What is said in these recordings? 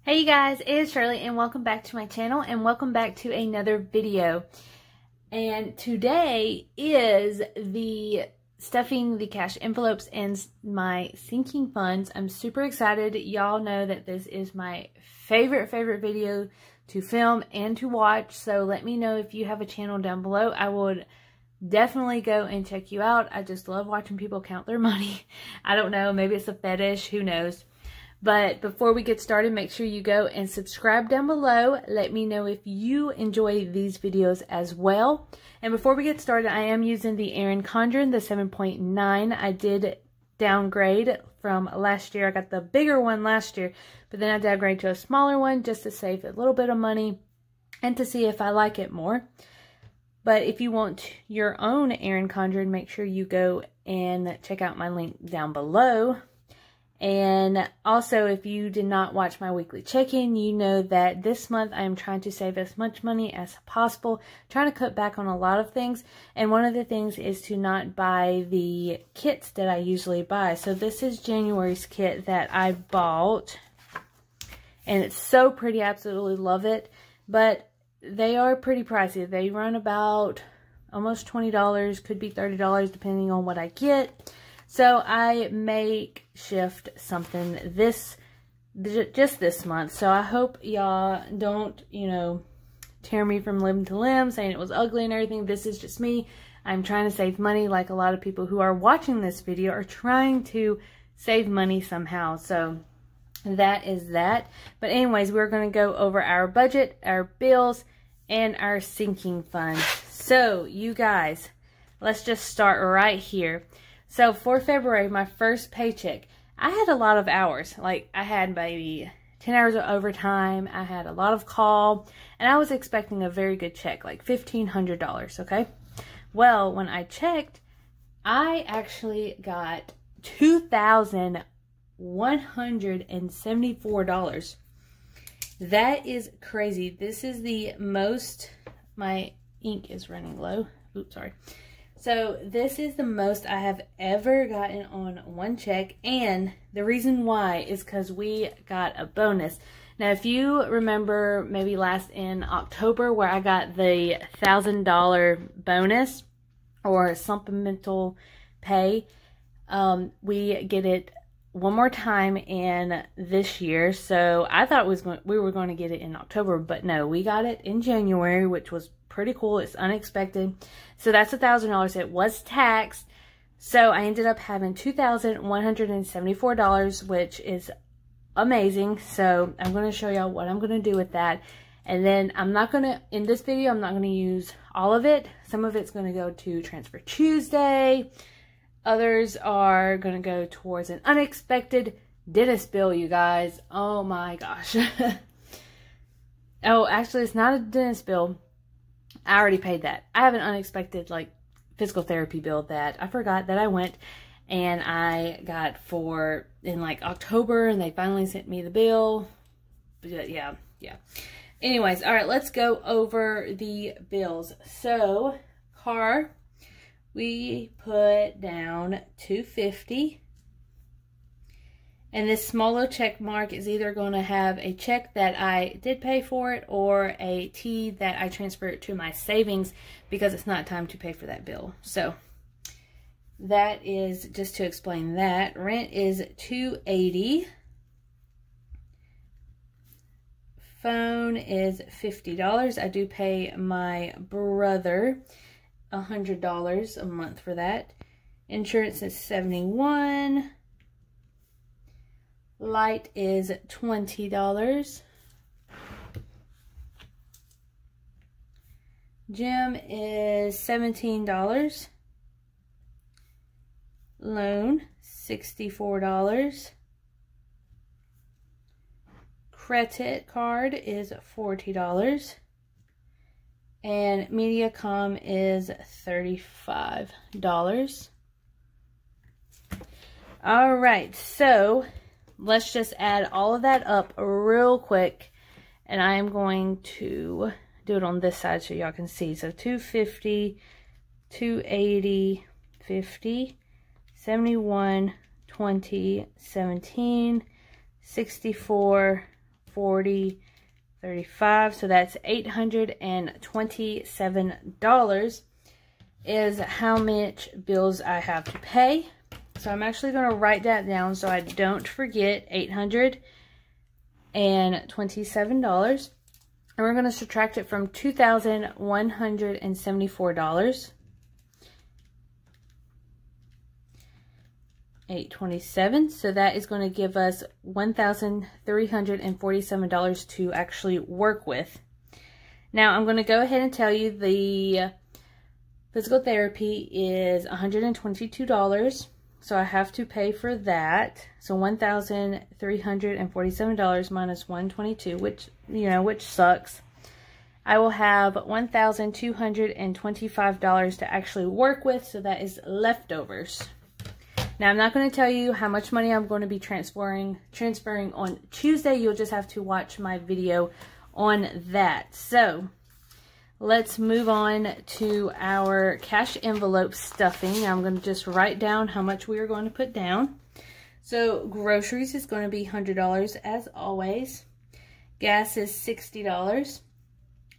Hey you guys, it is Shirley and welcome back to my channel and welcome back to another video. And today is the stuffing the cash envelopes in my sinking funds. I'm super excited. Y'all know that this is my favorite video to film and to watch. So let me know if you have a channel down below. I would definitely go and check you out. I just love watching people count their money. I don't know, maybe it's a fetish, who knows. But before we get started, make sure you go and subscribe down below. Let me know if you enjoy these videos as well. And before we get started, I am using the erincondren, the 7.9. I did downgrade from last year. I got the bigger one last year, but then I downgraded to a smaller one just to save a little bit of money and to see if I like it more. But if you want your own erincondren, make sure you go and check out my link down below. And also, if you did not watch my weekly check-in, you know that this month I am trying to save as much money as possible, trying to cut back on a lot of things. And one of the things is to not buy the kits that I usually buy. So this is January's kit that I bought, and it's so pretty. I absolutely love it, but they are pretty pricey. They run about almost $20, could be $30 depending on what I get. So I makeshift something just this month. So I hope y'all don't, tear me from limb to limb saying it was ugly and everything. This is just me. I'm trying to save money, like a lot of people who are watching this video are trying to save money somehow. So that is that. But anyways, we're going to go over our budget, our bills, and our sinking funds. So you guys, let's just start right here. So for February, my first paycheck, I had a lot of hours. Like I had maybe 10 hours of overtime. I had a lot of call, and I was expecting a very good check, like $1,500, okay? Well, when I checked, I actually got $2,174. That is crazy. This is the most, my ink is running low. Oops, sorry. So this is the most I have ever gotten on one check, and the reason why is because we got a bonus. Now, if you remember maybe last in October where I got the $1,000 bonus or supplemental pay, we get it one more time in this year. So I thought we were going to get it in October, but no, we got it in January, which was pretty cool. It's unexpected. So that's $1,000. It was taxed. So I ended up having $2,174, which is amazing. So I'm going to show y'all what I'm going to do with that. And then I'm not going to, in this video, I'm not going to use all of it. Some of it's going to go to Transfer Tuesday. Others are going to go towards an unexpected dentist bill, you guys. Oh my gosh. Oh, actually, it's not a dentist bill. I already paid that. I have an unexpected, physical therapy bill that I forgot that I went and I got in October, and they finally sent me the bill. But yeah. Anyways, all right, let's go over the bills. So, car, we put down $250. And this small little check mark is either going to have a check that I did pay for it or a T that I transfer it to my savings because it's not time to pay for that bill. So that is just to explain that. Rent is $280. Phone is $50. I do pay my brother $100 a month for that. Insurance is $71. Light is $20. Gym is $17. Loan, $64. Credit card is $40. And MediaCom is $35. All right, so let's just add all of that up real quick, and I am going to do it on this side so y'all can see. So 250, 280, 50, 71, 20, 17, 64, 40, 35. So that's $827 is how much bills I have to pay. So I'm actually going to write that down so I don't forget. $827. And we're going to subtract it from $2,174. $827. So that is going to give us $1,347 to actually work with. Now I'm going to go ahead and tell you the physical therapy is $122. So I have to pay for that. So $1,347 minus $122, which sucks. I will have $1,225 to actually work with. So that is leftovers. Now, I'm not going to tell you how much money I'm going to be transferring on Tuesday. You'll just have to watch my video on that. So, let's move on to our cash envelope stuffing. I'm going to just write down how much we are going to put down. So, groceries is going to be $100 as always. Gas is $60.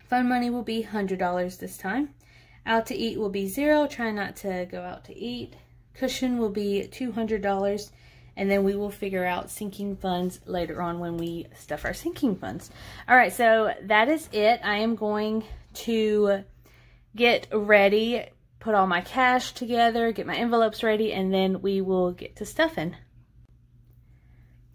Fun money will be $100 this time. Out to eat will be $0. Try not to go out to eat. Cushion will be $200, and then we will figure out sinking funds later on when we stuff our sinking funds. All right, so that is it. I am going to get ready, put all my cash together, get my envelopes ready, and then we will get to stuffing.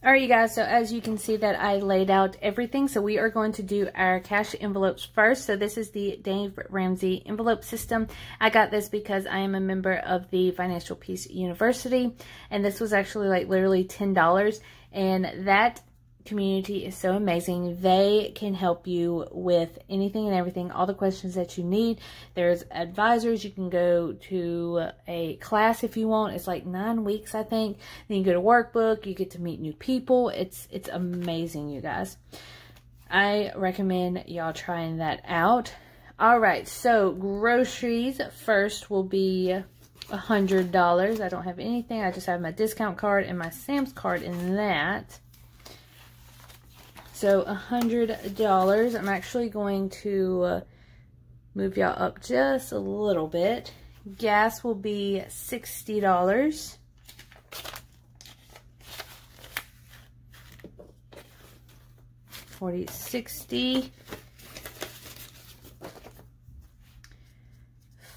All right, you guys, so as you can see that I laid out everything. So we are going to do our cash envelopes first. So this is the Dave Ramsey envelope system. I got this because I am a member of the Financial Peace University, and this was actually like literally $10, and that community is so amazing. They can help you with anything and everything, all the questions that you need. There's advisors. You can go to a class if you want. It's like 9 weeks, I think. Then you get a workbook. You get to meet new people. It's amazing, you guys. I recommend y'all trying that out. All right, so groceries first will be $100. I don't have anything. I just have my discount card and my Sam's card in that. So $100. I'm actually going to move y'all up just a little bit. Gas will be $60. $40.60.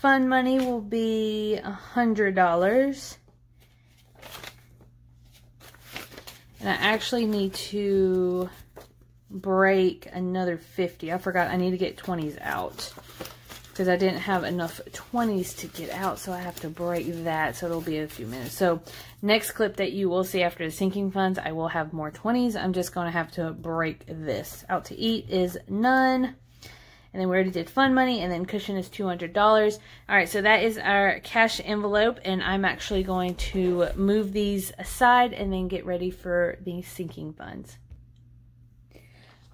Fun money will be $100. And I actually need to break another 50. I forgot I need to get 20s out because I didn't have enough 20s to get out, so I have to break that. So it'll be a few minutes. So next clip that you will see after the sinking funds, I will have more 20s. I'm just going to have to break this. Out to eat is none. And then we already did fun money, and then cushion is $200. All right, so that is our cash envelope, and I'm actually going to move these aside and then get ready for the sinking funds.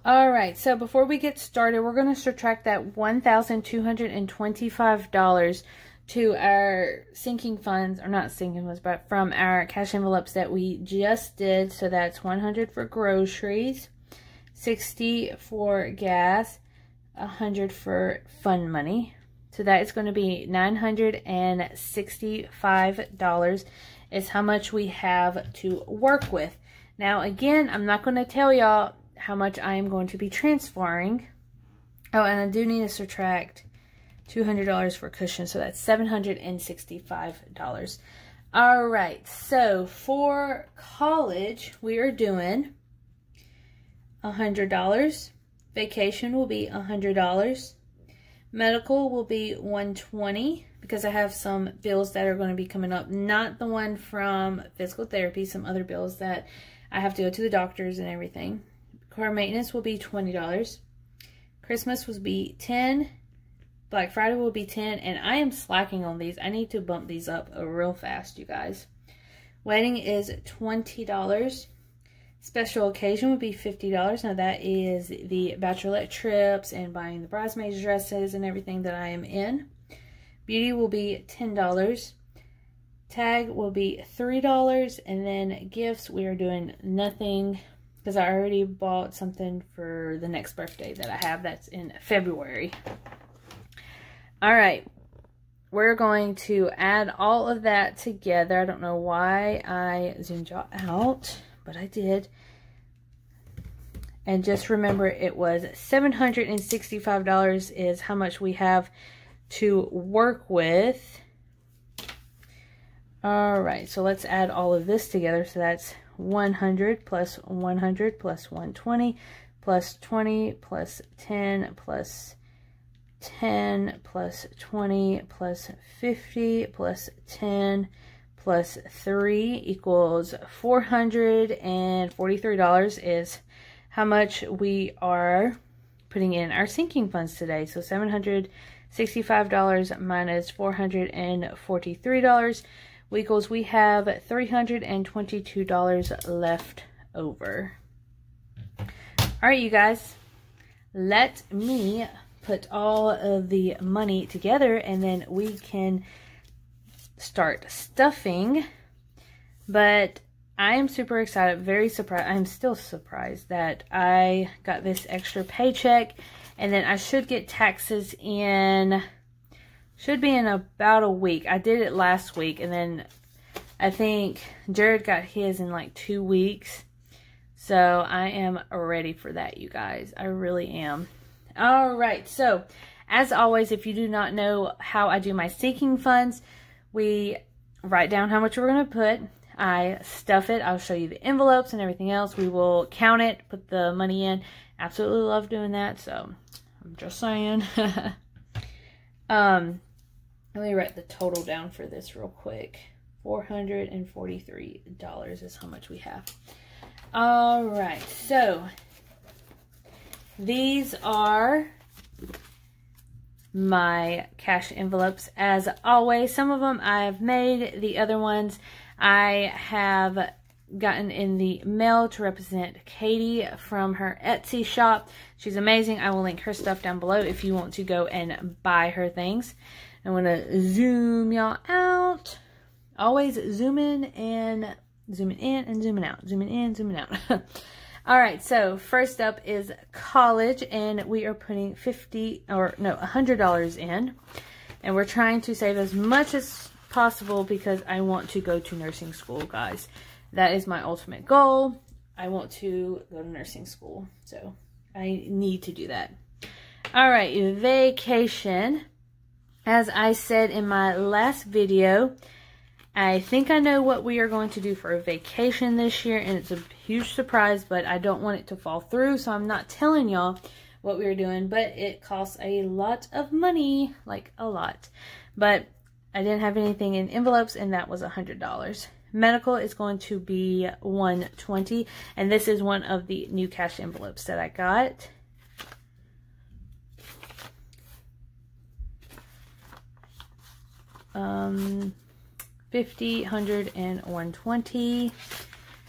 All right, so before we get started, we're going to subtract that $1,225 to our sinking funds, or not sinking funds, but from our cash envelopes that we just did. So that's $100 for groceries, $60 for gas, $100 for fun money. So that is going to be $965 is how much we have to work with. Now, again, I'm not going to tell y'all how much I am going to be transferring. Oh, and I do need to subtract $200 for cushion, so that's $765. All right, so for college, we are doing $100. Vacation will be $100. Medical will be $120 because I have some bills that are going to be coming up. Not the one from physical therapy, some other bills that I have to go to the doctors and everything. Car maintenance will be $20. Christmas will be $10. Black Friday will be $10. And I am slacking on these. I need to bump these up real fast, you guys. Wedding is $20. Special occasion would be $50. Now that is the bachelorette trips and buying the bridesmaids dresses and everything that I am in. Beauty will be $10. Tag will be $3. And then gifts, we are doing nothing. because I already bought something for the next birthday that I have. That's in February. All right. We're going to add all of that together. I don't know why I zoomed y'all out, but I did. And just remember, it was $765 is how much we have to work with. All right, so let's add all of this together. So that's 100 plus 100 plus 120 plus 20 plus 10 plus 10 plus 20 plus 50 plus 10 plus 3 equals $443 is how much we are putting in our sinking funds today. So $765 minus $443 equals we have $322 left over. All right, you guys, let me put all of the money together and then we can start stuffing. But I am super excited, very surprised. I'm still surprised that I got this extra paycheck, and then I should get taxes in, should be in about a week. I did it last week, and then I think Jared got his in like 2 weeks. So I am ready for that, you guys. I really am. All right, so as always, if you do not know how I do my sinking funds, we write down how much we're going to put. I stuff it. I'll show you the envelopes and everything else. We will count it, put the money in. Absolutely love doing that, so I'm just saying. Let me write the total down for this real quick. $443 is how much we have. All right, so these are my cash envelopes. As always, some of them I've made, the other ones I have gotten in the mail to represent Katie from her Etsy shop. She's amazing. I will link her stuff down below if you want to go and buy her things. I'm going to zoom y'all out. Always zooming in and zooming out. Zooming in, zooming out. All right, so first up is college, and we are putting $100 in, and we're trying to save as much as possible because I want to go to nursing school, guys. That is my ultimate goal. I want to go to nursing school, so I need to do that. All right, vacation. As I said in my last video, I think I know what we are going to do for a vacation this year, and it's a huge surprise, but I don't want it to fall through, so I'm not telling y'all what we're doing, but it costs a lot of money, like a lot. But I didn't have anything in envelopes, and that was $100. Medical is going to be $120, and this is one of the new cash envelopes that I got. $50, $100, and $120.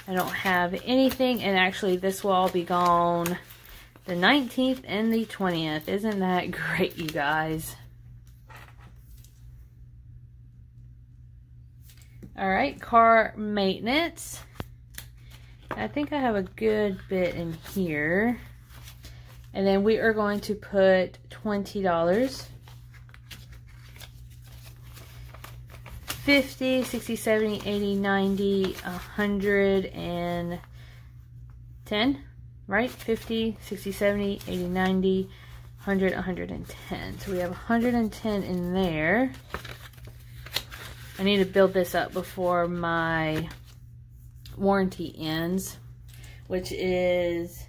I don't have anything, and actually this will all be gone the 19th and the 20th. Isn't that great, you guys? All right, car maintenance. I think I have a good bit in here. And then we are going to put $20. 50, 60, 70, 80, 90, 110, right? 50, 60, 70, 80, 90, 100, 110. So we have 110 in there. I need to build this up before my warranty ends, which is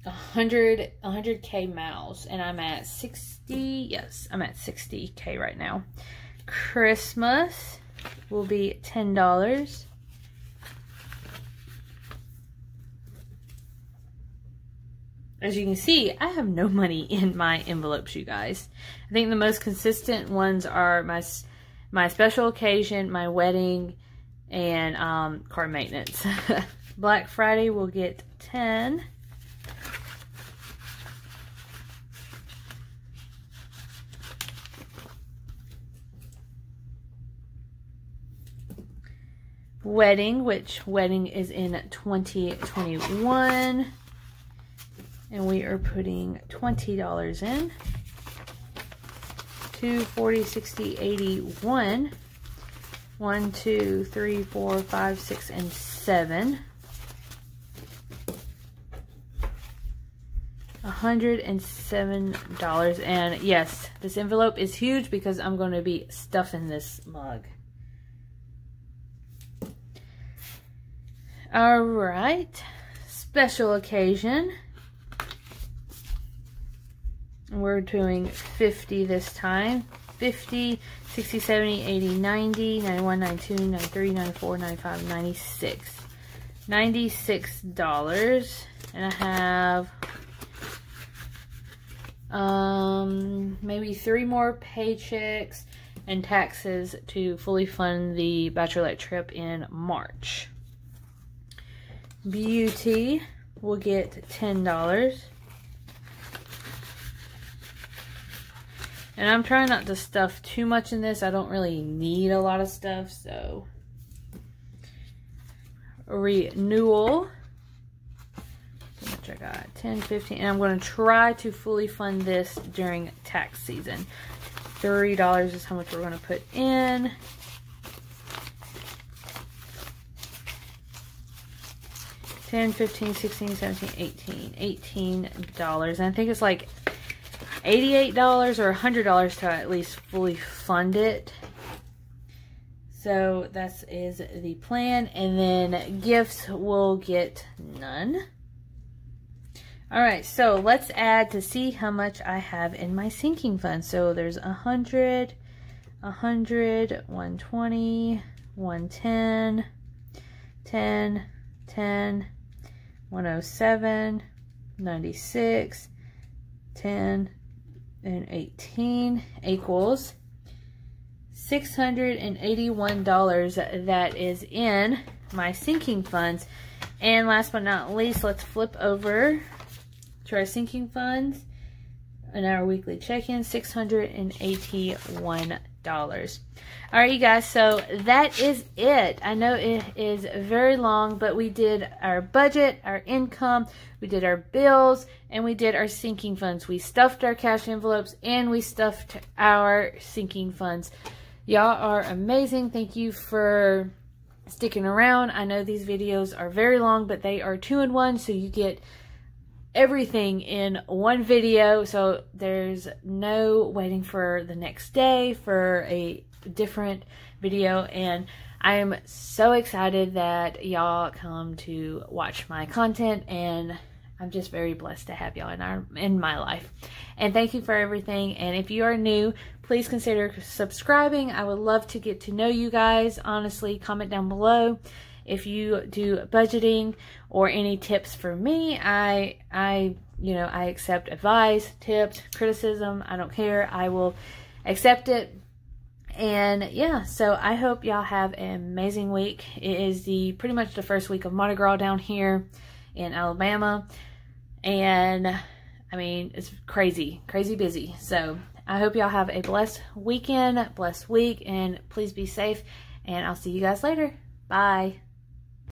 100K miles, and I'm at 60. Yes, I'm at 60K right now. Christmas will be $10. As you can see, I have no money in my envelopes, you guys. I think the most consistent ones are my special occasion, my wedding, and car maintenance. Black Friday will get 10. wedding, which wedding is in 2021. And we are putting $20 in. 2, 40, 60, 81. 1, 2, 3, 4, 5, 6, and 7. $107. And yes, this envelope is huge because I'm going to be stuffing this mug. All right, special occasion. We're doing 50 this time. 50, 60, 70, 80, 90, 91, 92, 93, 94, 95, 96. $96. And I have maybe 3 more paychecks and taxes to fully fund the bachelorette trip in March. Beauty will get $10. And I'm trying not to stuff too much in this. I don't really need a lot of stuff, so. Renewal. How much I got? 10, 15. And I'm going to try to fully fund this during tax season. $30 is how much we're going to put in. $10, 15, 16, 17, 18. $18. And I think it's like $88 or $100 to at least fully fund it. So that is the plan. And then gifts will get none. Alright, so let's add to see how much I have in my sinking fund. So there's 100, 100, 120, 110, 10, 10, 107, 96, 10, and 18 equals $681 that is in my sinking funds. And last but not least, let's flip over to our sinking funds and our weekly check-in, $681. All right, you guys, so that is it. I know it is very long, but we did our budget, our income, we did our bills, and we did our sinking funds. We stuffed our cash envelopes and we stuffed our sinking funds. Y'all are amazing. Thank you for sticking around. I know these videos are very long, but they are 2-in-1, so you get everything in one video, so there's no waiting for the next day for a different video. And I am so excited that y'all come to watch my content, and I'm just very blessed to have y'all in my life. And thank you for everything. And if you are new, please consider subscribing. I would love to get to know you guys. Honestly, comment down below if you do budgeting or any tips for me. I accept advice, tips, criticism. I don't care. I will accept it. And yeah, so I hope y'all have an amazing week. It is pretty much the first week of Mardi Gras down here in Alabama. And I mean, it's crazy busy. So I hope y'all have a blessed weekend, blessed week, and please be safe. And I'll see you guys later. Bye.